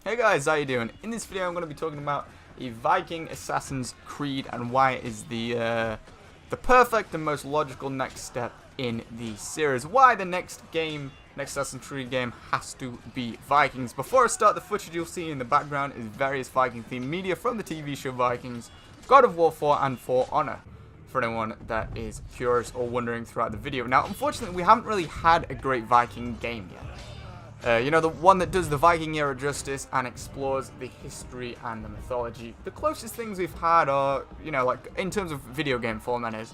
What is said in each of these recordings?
Hey guys, how you doing? In this video I'm going to be talking about a Viking Assassin's Creed and why it is the perfect and most logical next step in the series. Why the next Assassin's Creed game has to be Vikings. Before I start, the footage you'll see in the background is various Viking themed media from the TV show Vikings, God of War 4 and For Honor, for anyone that is curious or wondering throughout the video. Now unfortunately we haven't really had a great Viking game yet. You know, the one that does the Viking era justice and explores the history and the mythology. The closest things we've had are, you know, like in terms of video game form that is,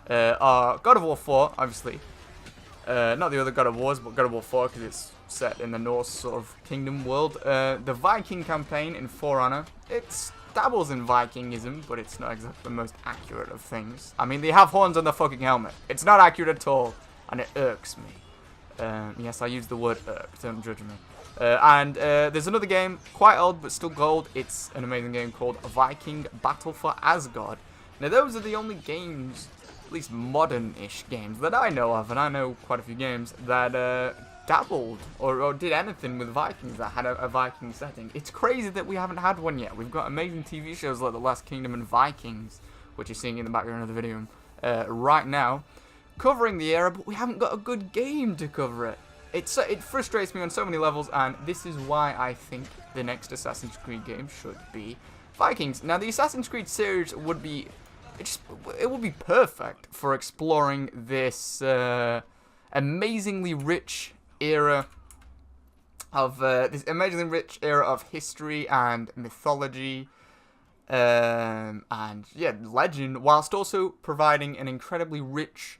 are God of War 4, obviously. Not the other God of Wars, but God of War 4 because it's set in the Norse sort of kingdom world. The Viking campaign in For Honor, it dabbles in Vikingism, but it's not exactly the most accurate of things. I mean, they have horns on the fucking helmet. It's not accurate at all, and it irks me. Yes, I use the word irk, don't judge me. There's another game, quite old but still gold. It's an amazing game called Viking Battle for Asgard. Now those are the only games, at least modern-ish games, that I know of, and I know quite a few games, that dabbled or did anything with Vikings that had a Viking setting. It's crazy that we haven't had one yet. We've got amazing TV shows like The Last Kingdom and Vikings, which you're seeing in the background of the video right now, covering the era, but we haven't got a good game to cover it. It frustrates me on so many levels, and this is why I think the next Assassin's Creed game should be Vikings. Now, the Assassin's Creed series would be, it would be perfect for exploring this amazingly rich era of history and mythology. And yeah, legend, whilst also providing an incredibly rich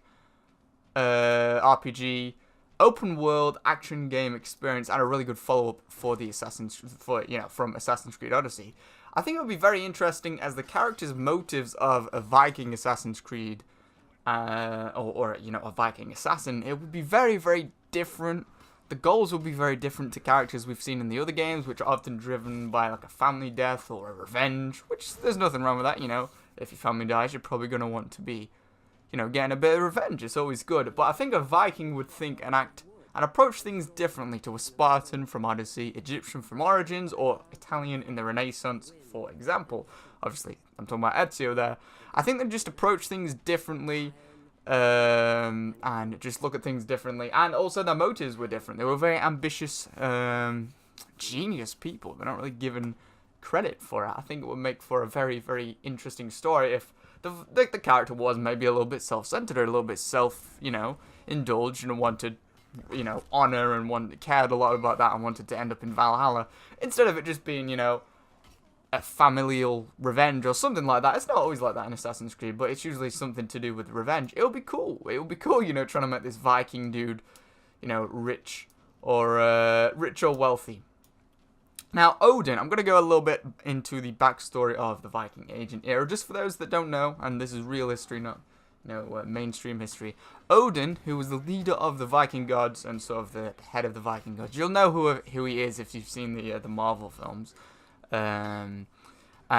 RPG, open world action game experience, and a really good follow-up for the from Assassin's Creed Odyssey. I think it would be very interesting as the characters' motives of a Viking Assassin's Creed, or a Viking assassin. It would be very, very different. The goals would be very different to characters we've seen in the other games, which are often driven by like a family death or a revenge. Which there's nothing wrong with that, you know. If your family dies, you're probably gonna want to be, you know, getting a bit of revenge. It's always good. But I think a Viking would think and act and approach things differently to a Spartan from Odyssey, Egyptian from Origins, or Italian in the Renaissance, for example. Obviously, I'm talking about Ezio there. I think they just approach things differently, and just look at things differently. And also their motives were different. They were very ambitious, genius people. They're not really given credit for it. I think it would make for a very, very interesting story if the character was maybe a little bit self-centered or a little bit indulged and wanted, honor and cared a lot about that and wanted to end up in Valhalla instead of it just being, a familial revenge or something like that. It's not always like that in Assassin's Creed, but it's usually something to do with revenge. It would be cool. It would be cool, trying to make this Viking dude, rich or wealthy. Now, Odin, I'm going to go a little bit into the backstory of the Viking Age era, just for those that don't know, and this is real history, not mainstream history. Odin, who was the leader of the Viking gods and sort of the head of the Viking gods, you'll know who he is if you've seen the Marvel films. And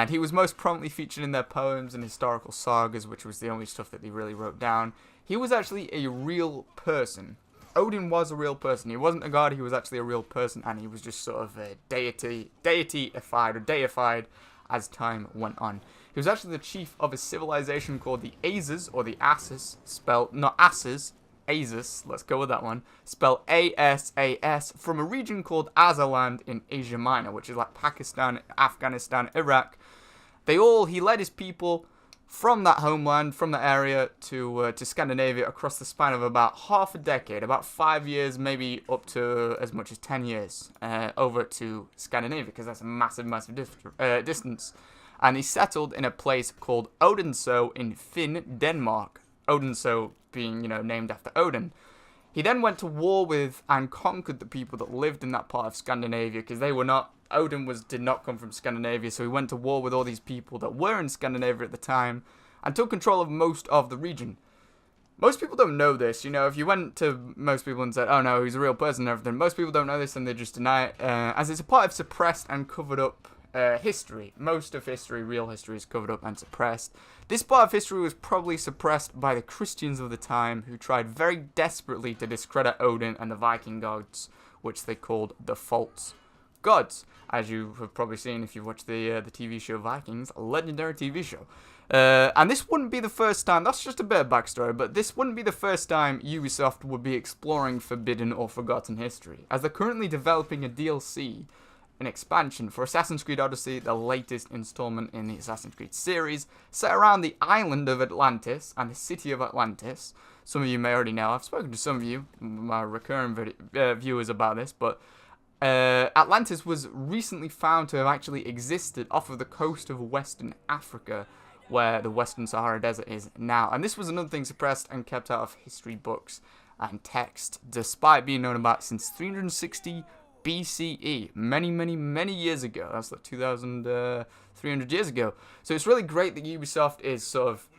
he was most prominently featured in their poems and historical sagas, which was the only stuff that they really wrote down. He was actually a real person. Odin was a real person. He wasn't a god, he was actually a real person, and he was just sort of a deified as time went on. He was actually the chief of a civilization called the Asses, or the Asses, spelled, not Asses, Asses, let's go with that one, spelled A-S-A-S, from a region called Azaland in Asia Minor, which is like Pakistan, Afghanistan, Iraq. He led his people from that homeland, from that area, to Scandinavia across the span of about half a decade, about 5 years, maybe up to as much as 10 years, over to Scandinavia, because that's a massive, massive distance. And he settled in a place called Odense in Finn, Denmark. Odense being, named after Odin. He then went to war with and conquered the people that lived in that part of Scandinavia, because Odin did not come from Scandinavia, so he went to war with all these people that were in Scandinavia at the time, and took control of most of the region. Most people don't know this, if you went to most people and said, oh no, he's a real person and everything, most people don't know this and they just deny it, as it's a part of suppressed and covered up history. Most of history, real history, is covered up and suppressed. This part of history was probably suppressed by the Christians of the time, who tried very desperately to discredit Odin and the Viking gods, which they called the false gods, as you have probably seen if you've watched the TV show Vikings, a legendary TV show. And this wouldn't be the first time, that's just a bit of backstory, but this wouldn't be the first time Ubisoft would be exploring forbidden or forgotten history, as they're currently developing a DLC, an expansion for Assassin's Creed Odyssey, the latest installment in the Assassin's Creed series, set around the island of Atlantis and the city of Atlantis. Some of you may already know, I've spoken to some of you, my recurring viewers, about this, but Atlantis was recently found to have actually existed off of the coast of Western Africa, where the Western Sahara Desert is now. And this was another thing suppressed and kept out of history books and text, despite being known about since 360 BCE, many years ago. That's like 2,300 years ago. So it's really great that Ubisoft is sort of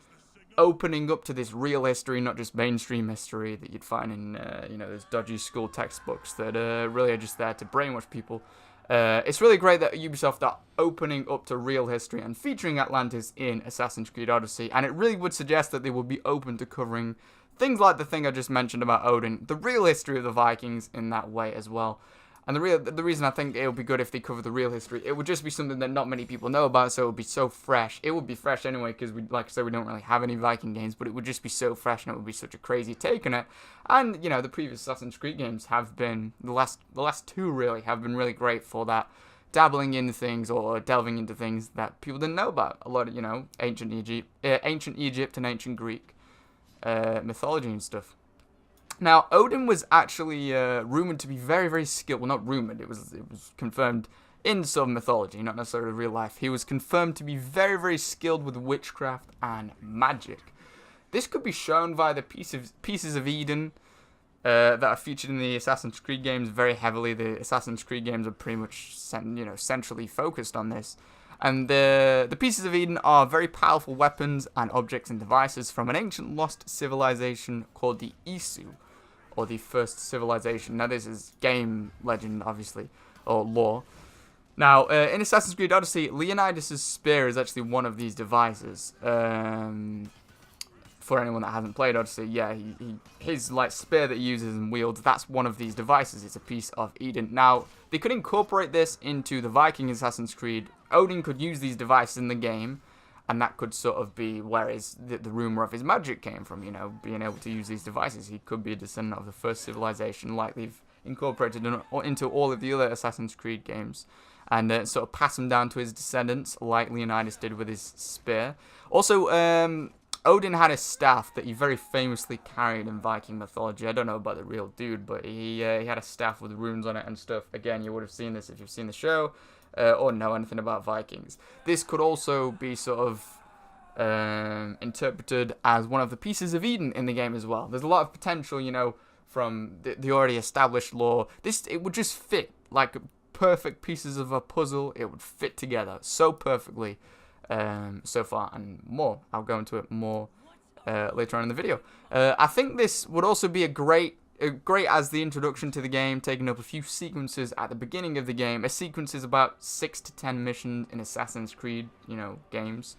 opening up to this real history, not just mainstream history that you'd find in, those dodgy school textbooks that really are just there to brainwash people. It's really great that Ubisoft are opening up to real history and featuring Atlantis in Assassin's Creed Odyssey, and it really would suggest that they would be open to covering things like the thing I just mentioned about Odin, the real history of the Vikings in that way as well. And the reason I think it would be good if they cover the real history, it would just be something that not many people know about, so it would be so fresh. It would be fresh anyway, because like I said, we don't really have any Viking games, but it would just be so fresh, and it would be such a crazy take on it. And, the previous Assassin's Creed games have been, the last two really, have been really great for that, dabbling into things, or delving into things that people didn't know about. A lot of, ancient Egypt and ancient Greek mythology and stuff. Now, Odin was actually rumored to be very skilled. Well, not rumored. It was confirmed in some mythology, not necessarily real life. He was confirmed to be very skilled with witchcraft and magic. This could be shown via the pieces of Eden that are featured in the Assassin's Creed games very heavily. The Assassin's Creed games are pretty much centrally focused on this. And the pieces of Eden are very powerful weapons and objects and devices from an ancient lost civilization called the Isu, or the first civilization. Now, this is game legend, obviously, or lore. Now, in Assassin's Creed Odyssey, Leonidas' spear is actually one of these devices. For anyone that hasn't played Odyssey, yeah, his spear that he uses and wields, that's one of these devices. It's a piece of Eden. Now, they could incorporate this into the Viking Assassin's Creed. Odin could use these devices in the game, and that could sort of be where the rumor of his magic came from, being able to use these devices. He could be a descendant of the first civilization, like they've incorporated into all of the other Assassin's Creed games, and sort of pass them down to his descendants, like Leonidas did with his spear. Also, Odin had a staff that he very famously carried in Viking mythology. I don't know about the real dude, but he had a staff with runes on it and stuff. Again, you would have seen this if you've seen the show, or know anything about Vikings. This could also be sort of interpreted as one of the pieces of Eden in the game as well. There's a lot of potential, from the already established lore. It would just fit like perfect pieces of a puzzle. It would fit together so perfectly so far, and more. I'll go into it more later on in the video. I think this would also be a great as the introduction to the game, taking up a few sequences at the beginning of the game. A sequence is about 6 to 10 missions in Assassin's Creed, games.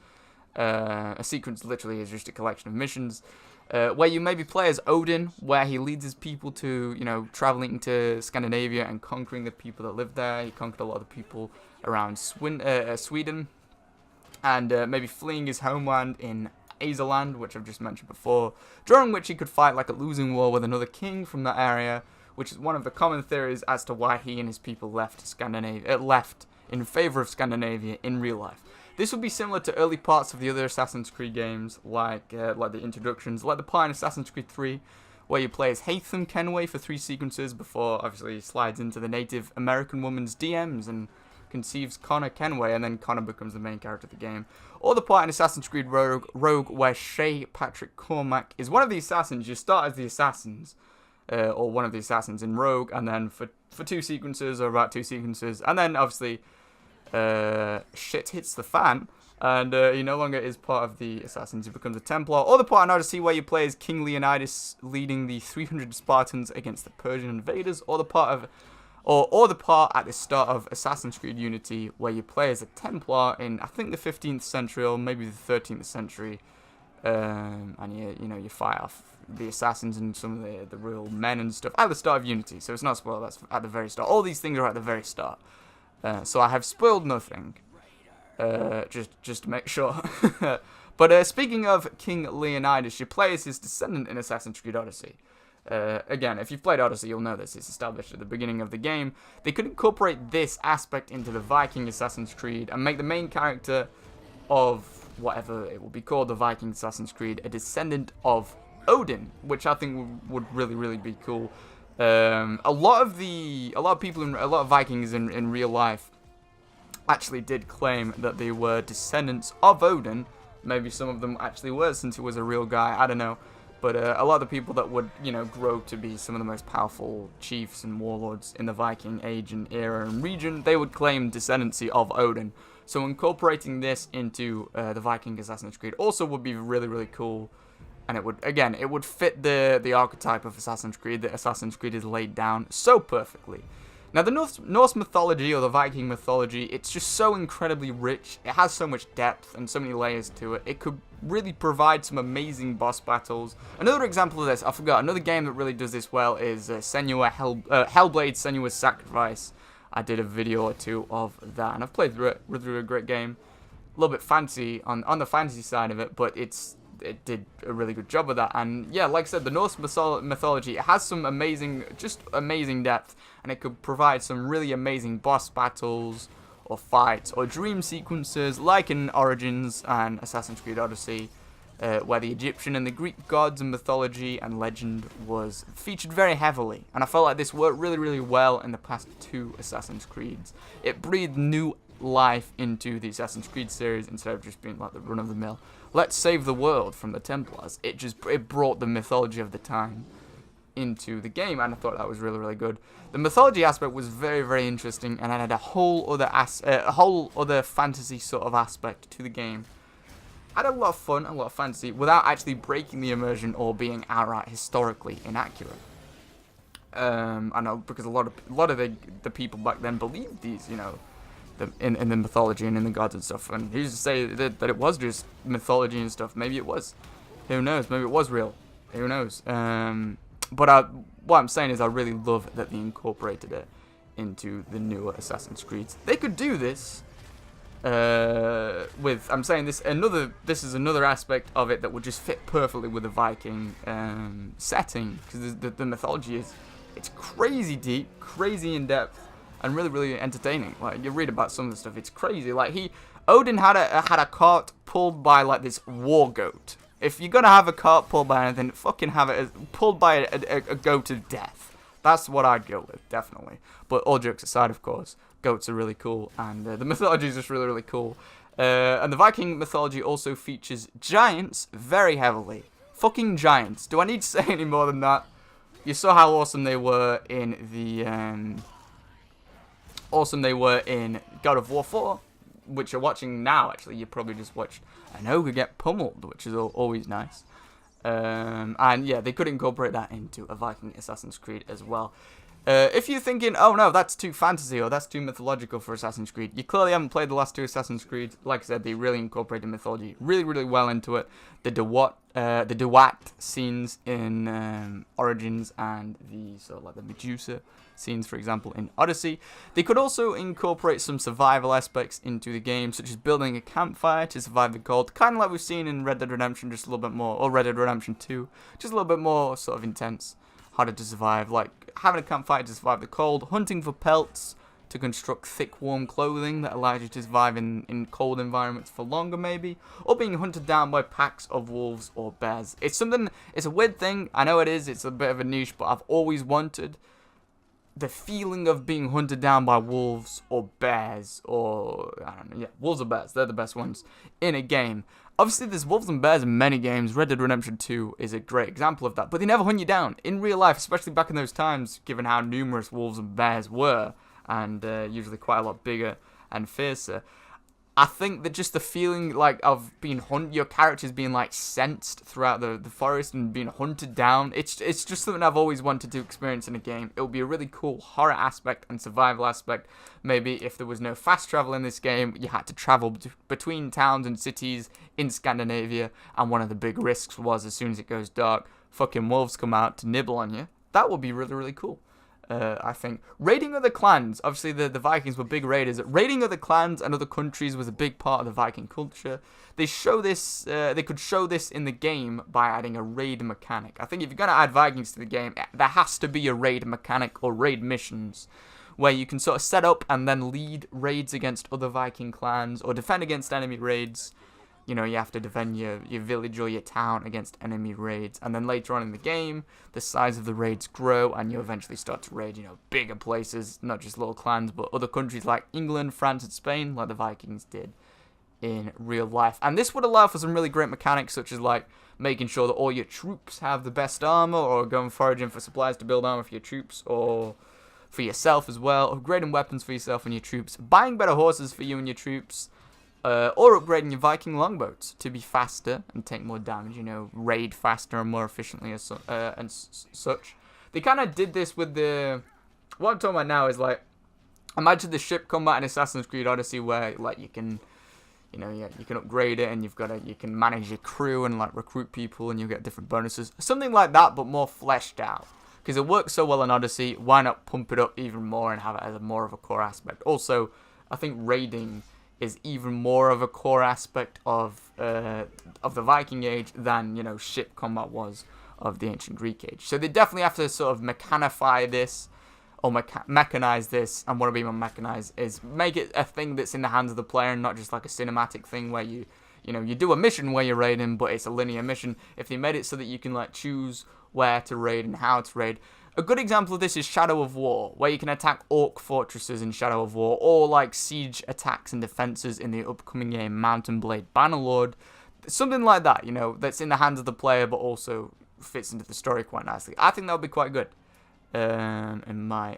A sequence literally is just a collection of missions where you maybe play as Odin, where he leads his people to, traveling to Scandinavia and conquering the people that live there. He conquered a lot of the people around Sweden, and maybe fleeing his homeland in Azeland, which I've just mentioned before, during which he could fight like a losing war with another king from that area, which is one of the common theories as to why he and his people left in favor of Scandinavia in real life. This would be similar to early parts of the other Assassin's Creed games, like the introductions, like the part in Assassin's Creed 3, where you play as Haytham Kenway for 3 sequences before obviously he slides into the Native American woman's DMs and conceives Connor Kenway, and then Connor becomes the main character of the game. Or the part in Assassin's Creed Rogue where Shay Patrick Cormac is one of the assassins. You start as the assassins, or one of the assassins in Rogue, and then for 2 sequences, or about 2 sequences, and then obviously shit hits the fan, and he no longer is part of the assassins. He becomes a Templar. Or the part in Odyssey where you play as King Leonidas leading the 300 Spartans against the Persian invaders, or the part at the start of Assassin's Creed Unity, where you play as a Templar in, I think, the 15th century or maybe the 13th century, and you fight off the assassins and some of the real men and stuff at the start of Unity. So it's not spoiled. That's at the very start. All these things are at the very start. So I have spoiled nothing. Just to make sure. But speaking of King Leonidas, you play as his descendant in Assassin's Creed Odyssey. Again, if you've played Odyssey, you'll know this. It's established at the beginning of the game. They could incorporate this aspect into the Viking Assassin's Creed and make the main character of whatever it will be called, the Viking Assassin's Creed, a descendant of Odin, which I think would really be cool. A lot of Vikings in real life actually did claim that they were descendants of Odin. Maybe some of them actually were, since he was a real guy, I don't know. But a lot of the people that would, grow to be some of the most powerful chiefs and warlords in the Viking age and era and region, they would claim descendancy of Odin. So incorporating this into the Viking Assassin's Creed also would be really cool. And it would fit the archetype of Assassin's Creed that Assassin's Creed is laid down so perfectly. Now, the Norse mythology, or the Viking mythology, it's just so incredibly rich. It has so much depth and so many layers to it. It could really provide some amazing boss battles. Another example of this, I forgot, another game that really does this well is Hellblade: Senua's Sacrifice. I did a video or two of that, and I've played through it. Through a great game. A little bit fancy on the fantasy side of it, but it did a really good job of that. And yeah, like I said, the Norse mythology, it has some amazing depth, and it could provide some really amazing boss battles or fights or dream sequences like in Origins and Assassin's Creed Odyssey, where the Egyptian and the Greek gods and mythology and legend was featured very heavily. And I felt like this worked really well in the past 2 Assassin's Creeds. It breathed new life into the Assassin's Creed series instead of just being like the run-of-the-mill, let's save the world from the Templars. It brought the mythology of the time into the game, and I thought that was really good. The mythology aspect was very interesting, and it had a whole other fantasy sort of aspect to the game. I had a lot of fun, a lot of fantasy, without actually breaking the immersion or being outright historically inaccurate. I know, because a lot of the people back then believed these, in the mythology and in the gods and stuff, and who's to say that it was just mythology and stuff? Maybe it was. Who knows? Maybe it was real. Who knows? But what I'm saying is I really love that they incorporated it into the newer Assassin's Creeds. They could do this with, I'm saying this is another aspect of it that would just fit perfectly with the Viking setting, because the mythology it's crazy deep, crazy in depth, and really entertaining. Like, you read about some of the stuff, it's crazy. Like, Odin had a cart pulled by like this war goat. If you're gonna have a cart pulled by anything, fucking have it as pulled by a goat of death. That's what I'd go with, definitely. But all jokes aside, of course, goats are really cool, and the mythology is just really cool. And the Viking mythology also features giants very heavily. Fucking giants. Do I need to say any more than that? You saw how awesome they were in the God of War 4, which you're watching now. Actually, you probably just watched an ogre get pummeled, which is always nice. And yeah, they could incorporate that into a Viking Assassin's Creed as well. If you're thinking, oh no, that's too fantasy or that's too mythological for Assassin's Creed, you clearly haven't played the last 2 Assassin's Creed. Like I said, they really incorporated mythology really well into it. The Dewat scenes in Origins and the sort of like the Medusa scenes, for example, in Odyssey. They could also incorporate some survival aspects into the game, such as building a campfire to survive the cold, kind of like we've seen in Red Dead Redemption, just a little bit more, or Red Dead Redemption 2, just a little bit more sort of intense, harder to survive, like having a campfire to survive the cold, hunting for pelts to construct thick, warm clothing that allows you to survive in cold environments for longer, maybe, or being hunted down by packs of wolves or bears. It's a weird thing, I know it is, it's a bit of a niche, but I've always wanted the feeling of being hunted down by wolves or bears, or, I don't know, yeah, wolves or bears, they're the best ones, in a game. Obviously, there's wolves and bears in many games. Red Dead Redemption 2 is a great example of that, but they never hunt you down. In real life, especially back in those times, given how numerous wolves and bears were, and usually quite a lot bigger and fiercer, I think that just the feeling like of being hunted, your characters being like sensed throughout the forest and being hunted down, it's just something I've always wanted to experience in a game. It would be a really cool horror aspect and survival aspect. Maybe if there was no fast travel in this game, you had to travel between towns and cities in Scandinavia, and one of the big risks was, as soon as it goes dark, fucking wolves come out to nibble on you. That would be really cool. I think. Raiding other clans. Obviously, the Vikings were big raiders. Raiding other clans and other countries was a big part of the Viking culture. They show this. They could show this in the game by adding a raid mechanic. I think if you're going to add Vikings to the game, there has to be a raid mechanic or raid missions where you can sort of set up and then lead raids against other Viking clans or defend against enemy raids. You know, you have to defend your village or your town against enemy raids. And then later on in the game, the size of the raids grow and you eventually start to raid, you know, bigger places, not just little clans, but other countries like England, France, and Spain, like the Vikings did in real life. And this would allow for some really great mechanics, such as, like, making sure that all your troops have the best armor, or going foraging for supplies to build armor for your troops, or for yourself as well, upgrading weapons for yourself and your troops, buying better horses for you and your troops, or upgrading your Viking longboats to be faster and take more damage, you know, raid faster and more efficiently and such. They kind of did this with the... What I'm talking about now is, like, imagine the ship combat in Assassin's Creed Odyssey where, like, you can... You know, yeah, you can upgrade it and you can manage your crew and, like, recruit people and you'll get different bonuses. Something like that, but more fleshed out. Because it works so well in Odyssey, why not pump it up even more and have it as more of a core aspect? Also, I think raiding is even more of a core aspect of the Viking Age than, you know, ship combat was of the ancient Greek Age. So they definitely have to sort of mechanify this, or mechanize this, and what I mean by mechanize is make it a thing that's in the hands of the player and not just like a cinematic thing where you do a mission where you're raiding, but it's a linear mission. If they made it so that you can, like, choose where to raid and how to raid. A good example of this is Shadow of War, where you can attack orc fortresses in Shadow of War, or like siege attacks and defenses in the upcoming game Mountain Blade Bannerlord. Something like that, you know, that's in the hands of the player but also fits into the story quite nicely. I think that would be quite good, in my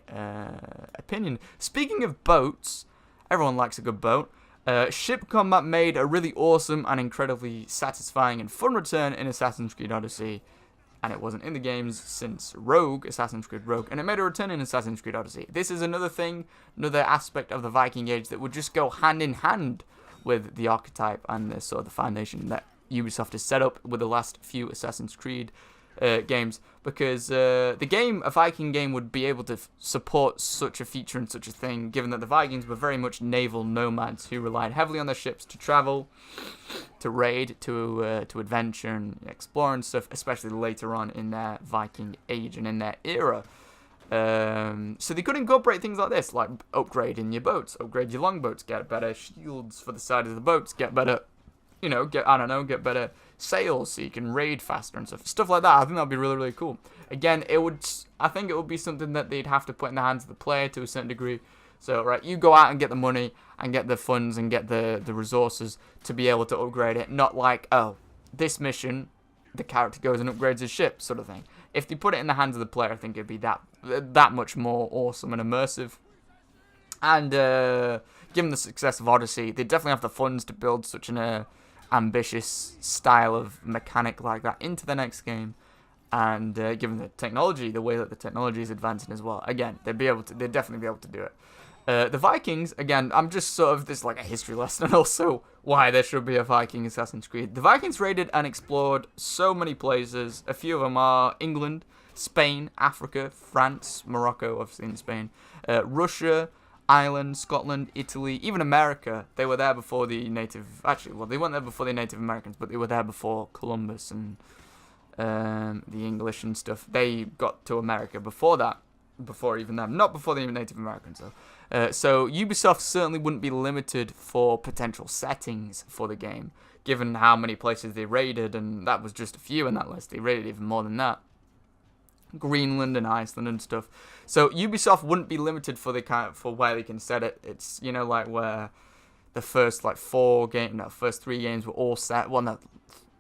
opinion. Speaking of boats, everyone likes a good boat. Ship combat made a really awesome and incredibly satisfying and fun return in Assassin's Creed Odyssey. And it wasn't in the games since Rogue, Assassin's Creed Rogue, and it made a return in Assassin's Creed Odyssey. This is another thing, another aspect of the Viking Age that would just go hand in hand with the archetype and the sort of the foundation that Ubisoft has set up with the last few Assassin's Creed games, because a Viking game would be able to support such a feature and such a thing, given that the Vikings were very much naval nomads who relied heavily on their ships to travel, to raid, to adventure and explore and stuff, especially later on in their Viking age and in their era. So they could incorporate things like this, like upgrading your boats, upgrade your longboats, get better shields for the side of the boats, get better, you know, get better sails so you can raid faster and stuff like that. I think that'd be really, really cool. Again, I think it would be something that they'd have to put in the hands of the player to a certain degree. So, right, you go out and get the money and get the funds and get the resources to be able to upgrade it. Not like, oh, this mission, the character goes and upgrades his ship, sort of thing. If they put it in the hands of the player, I think it'd be that much more awesome and immersive. And given the success of Odyssey, they definitely have the funds to build such an ambitious style of mechanic like that into the next game. And given the technology, the way that the technology is advancing as well, again, they'd definitely be able to do it. The Vikings, again, I'm just sort of, this is like a history lesson, and also why there should be a Viking Assassin's Creed. The Vikings raided and explored so many places. A few of them are England, Spain, Africa, France, Morocco, obviously in Spain, Russia, Ireland, Scotland, Italy, even America. They were there before the native... Actually, well, they weren't there before the Native Americans, but they were there before Columbus and the English and stuff. They got to America before that. Before even them. Not before the Native Americans, though. So Ubisoft certainly wouldn't be limited for potential settings for the game, given how many places they raided, and that was just a few in that list. They raided even more than that. Greenland and Iceland and stuff. So Ubisoft wouldn't be limited for where they can set it. It's, you know, like where the first first 3 games were all set. Well, no,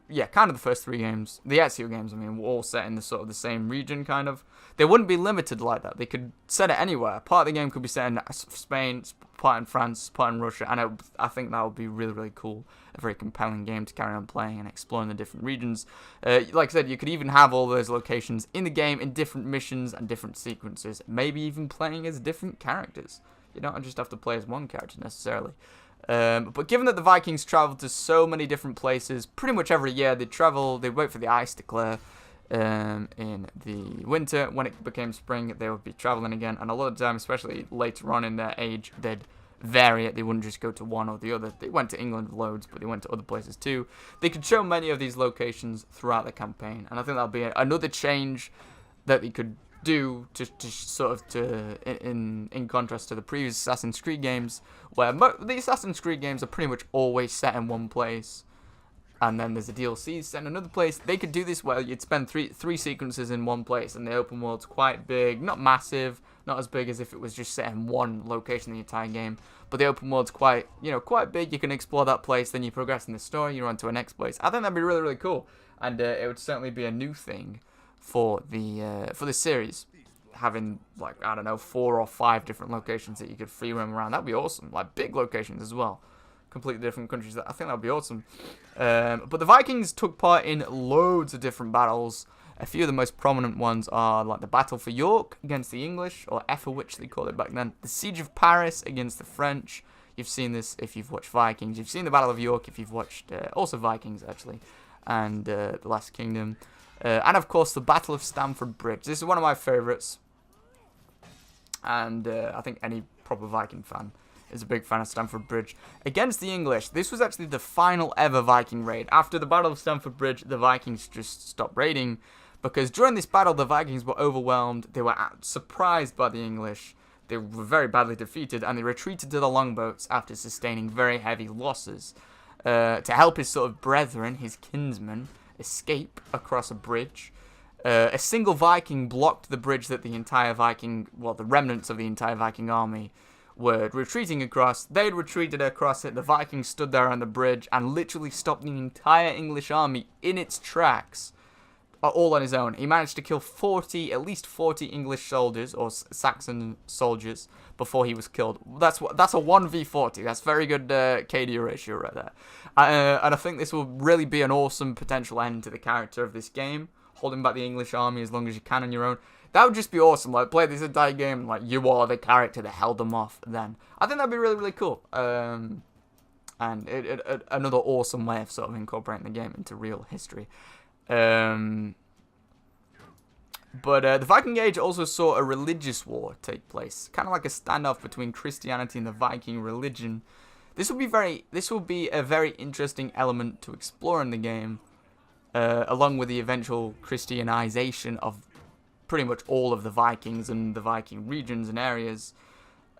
yeah, kind of the first 3 games, the Ezio games, I mean, were all set in the sort of the same region, kind of. They wouldn't be limited like that. They could set it anywhere. Part of the game could be set in Spain, part in France, part in Russia, and I think that would be really, really cool. A very compelling game to carry on playing and exploring the different regions. Like I said, you could even have all those locations in the game in different missions and different sequences, maybe even playing as different characters. You don't just have to play as one character necessarily. But given that the Vikings traveled to so many different places, pretty much every year they'd wait for the ice to clear, in the winter. When it became spring, they would be traveling again, and a lot of the time, especially later on in their age, they'd vary it. They wouldn't just go to one or the other. They went to England loads, but they went to other places too. They could show many of these locations throughout the campaign, and I think that'll be another change that they could do to sort of in contrast to the previous Assassin's Creed games, where the Assassin's Creed games are pretty much always set in one place, and then there's a DLC set in another place. They could do this where you'd spend three sequences in one place, and the open world's quite big, not massive, not as big as if it was just set in one location the entire game, but the open world's quite big. You can explore that place, then you progress in the story, you're on to a next place. I think that'd be really, really cool, and it would certainly be a new thing for the series, having, like, I don't know, 4 or 5 different locations that you could free roam around. That'd be awesome. Like, big locations as well, completely different countries. I think that'd be awesome. But the Vikings took part in loads of different battles. A few of the most prominent ones are like the Battle for York against the English, or Ethelwich they called it back then. The Siege of Paris against the French. You've seen this if you've watched Vikings. You've seen the Battle of York if you've watched also Vikings, actually, and The Last Kingdom. And of course the Battle of Stamford Bridge. This is one of my favourites, and I think any proper Viking fan is a big fan of Stamford Bridge. Against the English, this was actually the final ever Viking raid. After the Battle of Stamford Bridge, the Vikings just stopped raiding, because during this battle the Vikings were overwhelmed. They were surprised by the English. They were very badly defeated, and they retreated to the longboats after sustaining very heavy losses. To help his sort of brethren, his kinsmen, escape across a bridge, a single Viking blocked the bridge that the remnants of the entire Viking army were retreating across. They'd retreated across it. The Vikings stood there on the bridge and literally stopped the entire English army in its tracks, all on his own. He managed to kill at least 40 English soldiers, or Saxon soldiers, before he was killed. That's a 1v40. That's very good KD ratio right there. And I think this will really be an awesome potential end to the character of this game, holding back the English army as long as you can on your own. That would just be awesome. Like, play this entire game and, like, you are the character that held them off then. I think that'd be really, really cool. And another awesome way of sort of incorporating the game into real history. But the Viking Age also saw a religious war take place, kind of like a standoff between Christianity and the Viking religion. This will be a very interesting element to explore in the game, along with the eventual Christianization of pretty much all of the Vikings and the Viking regions and areas.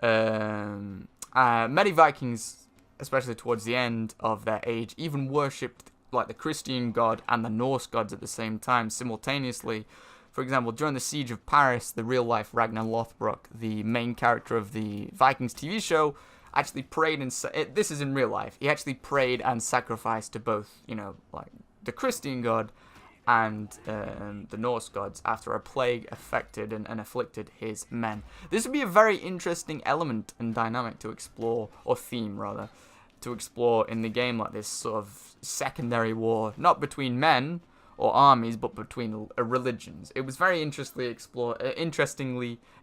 Many Vikings, especially towards the end of their age, even worshipped like the Christian god and the Norse gods at the same time, simultaneously. For example, during the Siege of Paris, the real-life Ragnar Lothbrok, the main character of the Vikings TV show, actually prayed this is in real life. He actually prayed and sacrificed to both, like the Christian god and the Norse gods after a plague affected and afflicted his men. This would be a very interesting element and dynamic to explore, or theme rather, to explore in the game, like this sort of secondary war, not between men or armies, but between religions. It was very interestingly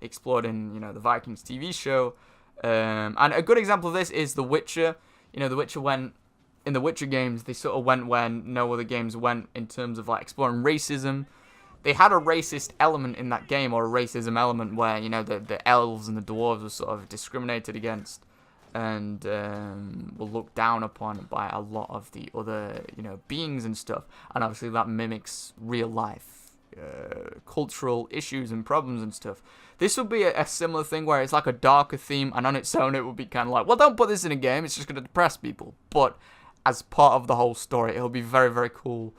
explored in the Vikings TV show, and a good example of this is The Witcher. The Witcher went in the Witcher games. They sort of went where no other games went in terms of like exploring racism. They had a racist element in that game, or a racism element where the elves and the dwarves were sort of discriminated against and were looked down upon by a lot of the other beings and stuff, and obviously that mimics real life cultural issues and problems and stuff. This would be a similar thing where it's like a darker theme, and on its own it would be kind of like, well, don't put this in a game, it's just going to depress people, but as part of the whole story it'll be very, very cool.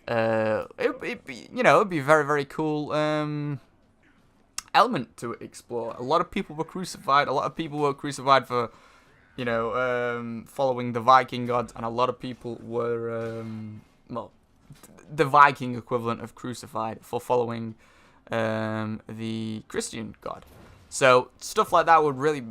It'd be a very, very cool element to explore. A lot of people were crucified. For following the Viking gods, and a lot of people were, the Viking equivalent of crucified for following the Christian god. So stuff like that would really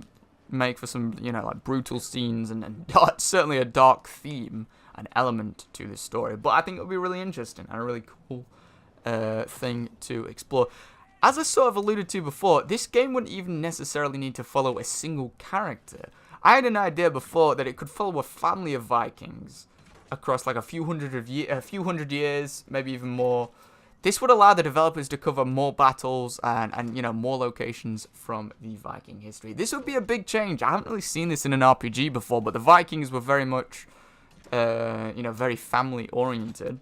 make for some, like brutal scenes and certainly a dark theme, an element to this story. But I think it would be really interesting and a really cool thing to explore. As I sort of alluded to before, this game wouldn't even necessarily need to follow a single character. I had an idea before that it could follow a family of Vikings across like a few hundred years, maybe even more. this would allow the developers to cover more battles and you know, more locations from the Viking history. This would be a big change. I haven't really seen this in an RPG before, but the Vikings were very much, you know, very family oriented,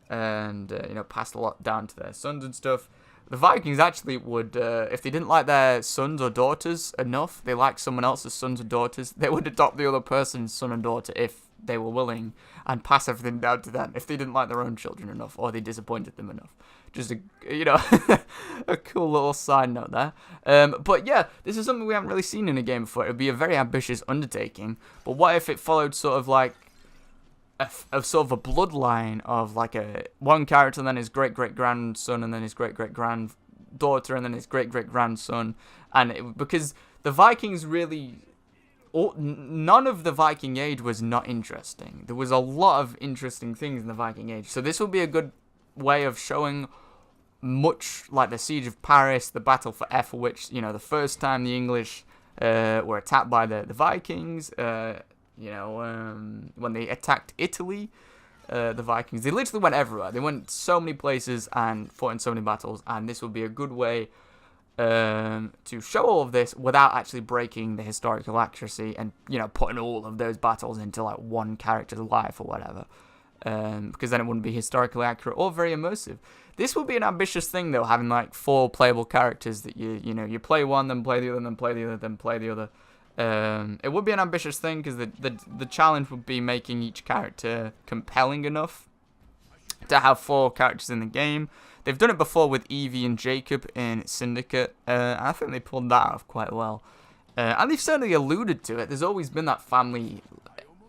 and you know, passed a lot down to their sons and stuff. The Vikings actually would, if they didn't like their sons or daughters enough, they liked someone else's sons or daughters, they would adopt the other person's son and daughter if they were willing, and pass everything down to them if they didn't like their own children enough, or they disappointed them enough. Just a, you know, a cool little side note there. But yeah, this is something we haven't really seen in a game before. It would be a very ambitious undertaking, but what if it followed sort of like a sort of a bloodline of like one character and then his great-great-grandson and then his great-great-granddaughter and then his great-great-grandson, and because the Vikings really, none of the Viking Age was not interesting. There was a lot of interesting things in the Viking Age, so this will be a good way of showing much like the Siege of Paris, the Battle for Ethelwich, you know, the first time the English were attacked by the Vikings, you know, when they attacked Italy, the Vikings, they literally went everywhere. They went so many places and fought in so many battles, and this would be a good way to show all of this without actually breaking the historical accuracy and, you know, putting all of those battles into like one character's life or whatever, because then it wouldn't be historically accurate or very immersive. This would be an ambitious thing though, having like 4 playable characters that you know, you play one, then play the other, then play the other, then play the other. It would be an ambitious thing because the challenge would be making each character compelling enough to have 4 characters in the game. They've done it before with Evie and Jacob in Syndicate, and I think they pulled that off quite well. And they've certainly alluded to it. There's always been that family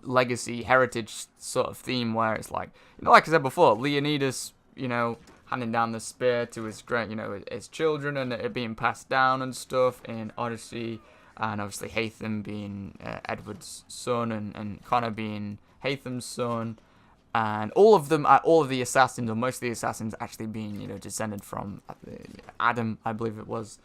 legacy, heritage sort of theme where it's like, you know, like I said before, Leonidas, you know, handing down the spear to his his children and it being passed down and stuff in Odyssey. And obviously Hatham being Edward's son, and Connor being Hatham's son, and all of the assassins, or most of the assassins, actually being, you know, descended from Adam, I believe it was,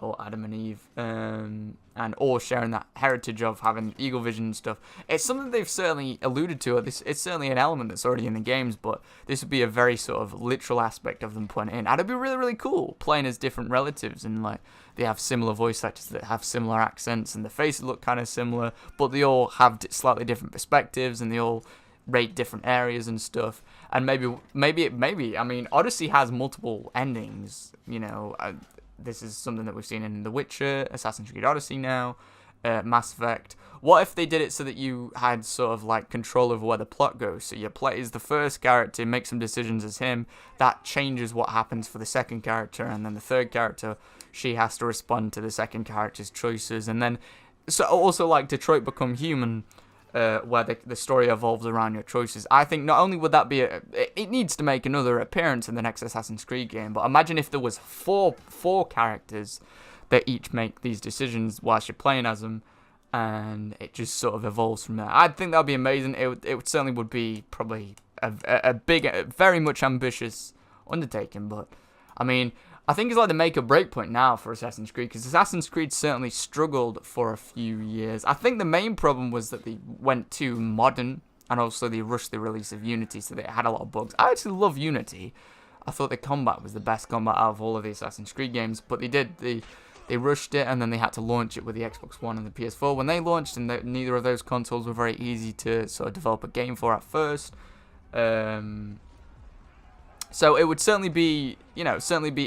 or Adam and Eve, and all sharing that heritage of having eagle vision and stuff. It's something they've certainly alluded to. It's certainly an element that's already in the games, but this would be a very sort of literal aspect of them putting it in. And it'd be really, really cool playing as different relatives, and like they have similar voice actors that have similar accents, and the faces look kind of similar, but they all have slightly different perspectives, and they all rate different areas and stuff. And maybe I mean, Odyssey has multiple endings, you know. This is something that we've seen in The Witcher, Assassin's Creed Odyssey now, Mass Effect. What if they did it so that you had sort of like control over where the plot goes? So you play as the first character, make some decisions as him. That changes what happens for the second character, and then the third character, she has to respond to the second character's choices. And then, so also like Detroit Become Human, where the story evolves around your choices. I think not only would that be it needs to make another appearance in the next Assassin's Creed game, but imagine if there was four characters that each make these decisions whilst you're playing as them, and it just sort of evolves from there. I think that would be amazing. It certainly would be probably a big, very much ambitious undertaking, but I mean, I think it's like the make or break point now for Assassin's Creed, because Assassin's Creed certainly struggled for a few years. I think the main problem was that they went too modern, and also they rushed the release of Unity, so they had a lot of bugs. I actually love Unity. I thought the combat was the best combat out of all of the Assassin's Creed games, but they rushed it, and then they had to launch it with the Xbox One and the PS4 when they launched, and neither of those consoles were very easy to sort of develop a game for at first. So it would certainly be,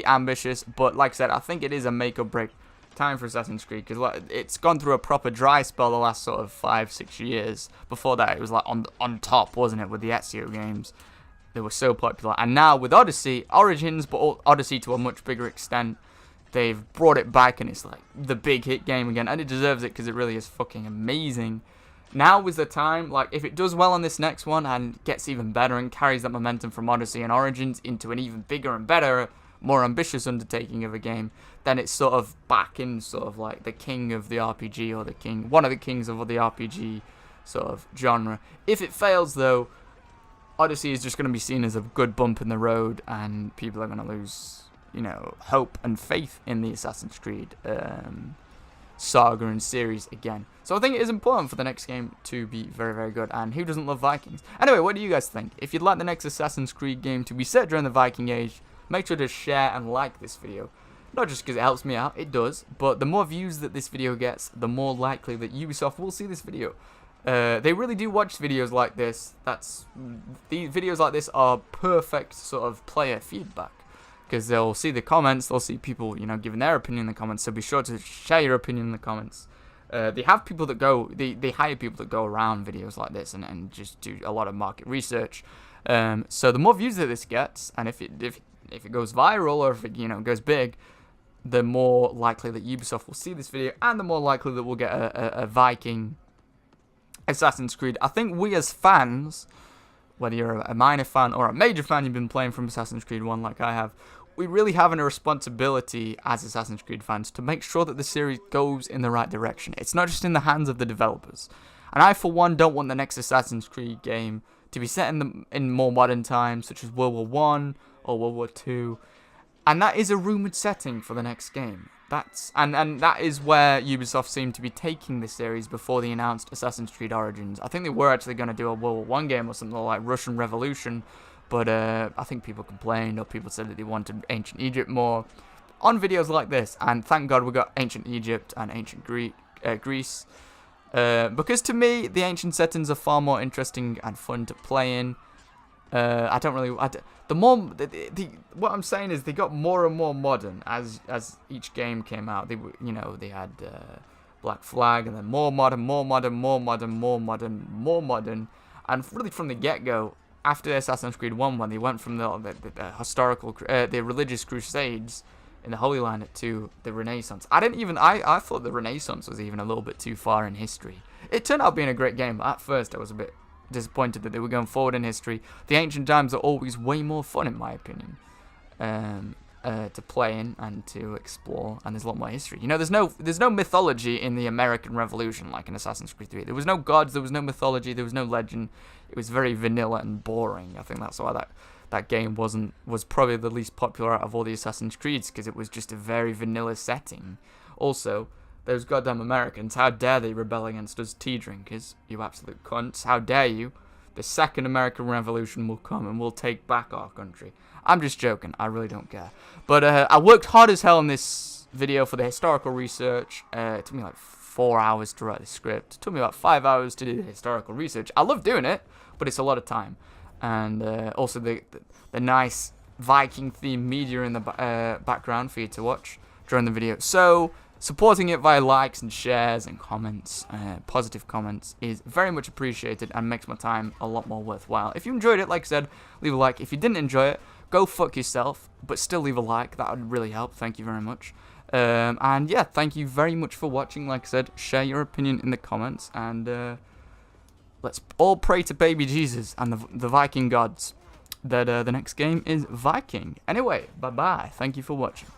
ambitious, but like I said, I think it is a make or break time for Assassin's Creed, because it's gone through a proper dry spell the last sort of 5-6 years. Before that, it was like on top, wasn't it, with the Ezio games? They were so popular, and now with Odyssey, Origins, but Odyssey to a much bigger extent, they've brought it back, and it's like the big hit game again, and it deserves it because it really is fucking amazing. Now is the time, like, if it does well on this next one and gets even better and carries that momentum from Odyssey and Origins into an even bigger and better, more ambitious undertaking of a game, then it's sort of back in sort of like the king of the RPG, or one of the kings of the RPG sort of genre. If it fails, though, Odyssey is just going to be seen as a good bump in the road, and people are going to lose, hope and faith in the Assassin's Creed saga and series again. So I think it is important for the next game to be very, very good, and who doesn't love Vikings? Anyway, what do you guys think? If you'd like the next Assassin's Creed game to be set during the Viking Age, make sure to share and like this video. Not just because it helps me out, it does, but the more views that this video gets, the more likely that Ubisoft will see this video. They really do watch videos like this. These videos like this are perfect sort of player feedback, because they'll see the comments, they'll see people, you know, giving their opinion in the comments. So be sure to share your opinion in the comments. They have people that they hire people that go around videos like this and just do a lot of market research. So the more views that this gets, and if it goes viral, or if it, you know, goes big, the more likely that Ubisoft will see this video, and the more likely that we'll get a Viking Assassin's Creed. I think we as fans, whether you're a minor fan or a major fan, you've been playing from Assassin's Creed 1 like I have, we really have a responsibility as Assassin's Creed fans to make sure that the series goes in the right direction. It's not just in the hands of the developers. And I, for one, don't want the next Assassin's Creed game to be set in more modern times, such as World War I or World War II. And that is a rumoured setting for the next game. And that is where Ubisoft seemed to be taking this series before the announced Assassin's Creed Origins. I think they were actually going to do a World War I game or something like Russian Revolution, but I think people complained, or people said that they wanted Ancient Egypt more on videos like this. And thank God we got Ancient Egypt and Ancient Greece, because to me the ancient settings are far more interesting and fun to play in. What I'm saying is they got more and more modern as each game came out. They had Black Flag, and then more modern, and really from the get-go, after Assassin's Creed 1, when they went from the historical, the religious crusades in the Holy Land to the Renaissance. I thought the Renaissance was even a little bit too far in history. It turned out being a great game, but at first I was a bit disappointed that they were going forward in history. The ancient times are always way more fun, in my opinion, to play in and to explore, and there's a lot more history. You know, there's no mythology in the American Revolution like in Assassin's Creed 3. There was no gods, there was no mythology, there was no legend. It was very vanilla and boring. I think that's why that game was probably the least popular out of all the Assassin's Creeds, because it was just a very vanilla setting. Also, those goddamn Americans, how dare they rebel against us tea drinkers, you absolute cunts. How dare you? The second American Revolution will come and we'll take back our country. I'm just joking, I really don't care. But I worked hard as hell on this video for the historical research. It took me like 4 hours to write the script. It took me about 5 hours to do the historical research. I love doing it, but it's a lot of time. And also the nice Viking themed media in the background for you to watch during the video. So supporting it via likes and shares and comments, positive comments, is very much appreciated and makes my time a lot more worthwhile. If you enjoyed it, like I said, leave a like. If you didn't enjoy it, go fuck yourself, but still leave a like. That would really help. Thank you very much. And yeah, thank you very much for watching. Like I said, share your opinion in the comments, and let's all pray to baby Jesus and the Viking gods that the next game is Viking. Anyway, bye-bye. Thank you for watching.